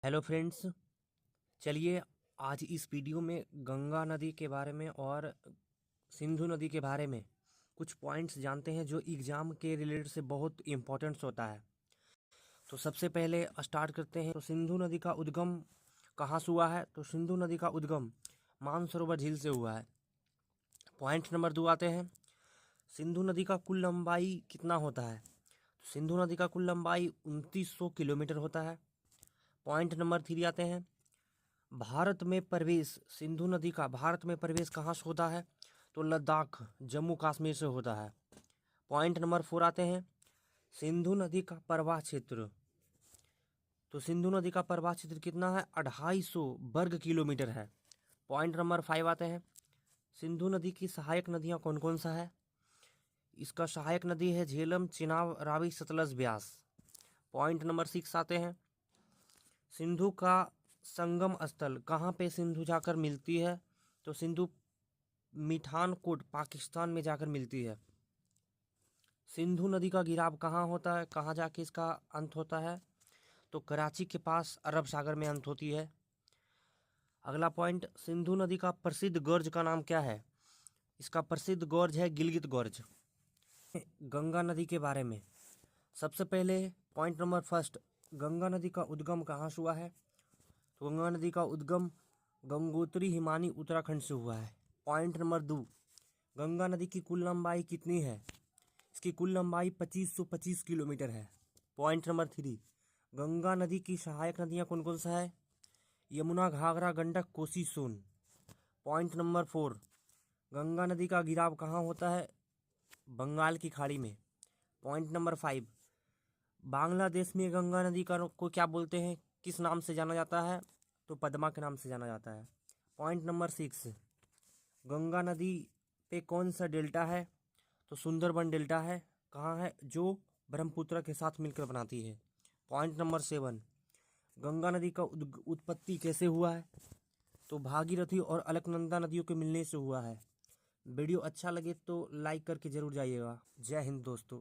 Hello friends, चलिए आज इस वीडियो में गंगा नदी के बारे में और सिंधु नदी के बारे में कुछ पॉइंट्स जानते हैं जो एग्जाम के रिलेटेड से बहुत इम्पोर्टेंट्स होता है। तो सबसे पहले स्टार्ट करते हैं। तो सिंधु नदी का उद्गम कहाँ से हुआ है? तो सिंधु नदी का उद्गम मानसरोवर झील से हुआ है। पॉइंट नंबर 2 आते हैं। सिंधु नदी का कुल लंबाई कितना होता है? तो सिंधु नदी का कुल लंबाई 2900 किलोमीटर होता है। पॉइंट नंबर 3 आते हैं। भारत में प्रवेश सिंधु नदी का भारत में प्रवेश कहाँ से होता है? तो लद्दाख जम्मू कश्मीर से होता है। पॉइंट नंबर 4 आते हैं। सिंधु नदी का प्रवाह क्षेत्र। तो सिंधु नदी का प्रवाह क्षेत्र कितना है? 250 वर्ग किलोमीटर है। पॉइंट नंबर 5 आते हैं। सिंधु नदी की सहायक नदियाँ कौन कौन सा है? इसका सहायक नदी है झेलम, चिनाब, रावी, सतलज, ब्यास। पॉइंट नंबर 6 आते हैं। सिंधु का संगम स्थल कहाँ पे सिंधु जाकर मिलती है? तो सिंधु मिठानकोट पाकिस्तान में जाकर मिलती है। सिंधु नदी का गिराव कहाँ होता है? कहाँ जाके इसका अंत होता है? तो कराची के पास अरब सागर में अंत होती है। अगला पॉइंट, सिंधु नदी का प्रसिद्ध गोर्ज का नाम क्या है? इसका प्रसिद्ध गोर्ज है गिलगित गोर्ज। गंगा नदी के बारे में सबसे पहले पॉइंट नंबर फर्स्ट, गंगा नदी का उद्गम कहाँ से हुआ है? तो गंगा नदी का उद्गम गंगोत्री हिमानी उत्तराखंड से हुआ है। पॉइंट नंबर 2, गंगा नदी की कुल लंबाई कितनी है? इसकी कुल लंबाई 2525 किलोमीटर है। पॉइंट नंबर 3, गंगा नदी की सहायक नदियाँ कौन कौन सा है? यमुना, घाघरा, गंडक, कोसी, सोन। पॉइंट नंबर 4, गंगा नदी का गिराव कहाँ होता है? बंगाल की खाड़ी में। पॉइंट नंबर 5, बांग्लादेश में गंगा नदी को क्या बोलते हैं? किस नाम से जाना जाता है? तो पद्मा के नाम से जाना जाता है। पॉइंट नंबर 6, गंगा नदी पे कौन सा डेल्टा है? तो सुंदरबन डेल्टा है। कहाँ है? जो ब्रह्मपुत्र के साथ मिलकर बनाती है। पॉइंट नंबर 7, गंगा नदी का उत्पत्ति कैसे हुआ है? तो भागीरथी और अलकनंदा नदियों के मिलने से हुआ है। वीडियो अच्छा लगे तो लाइक करके जरूर जाइएगा। जय हिंद दोस्तों।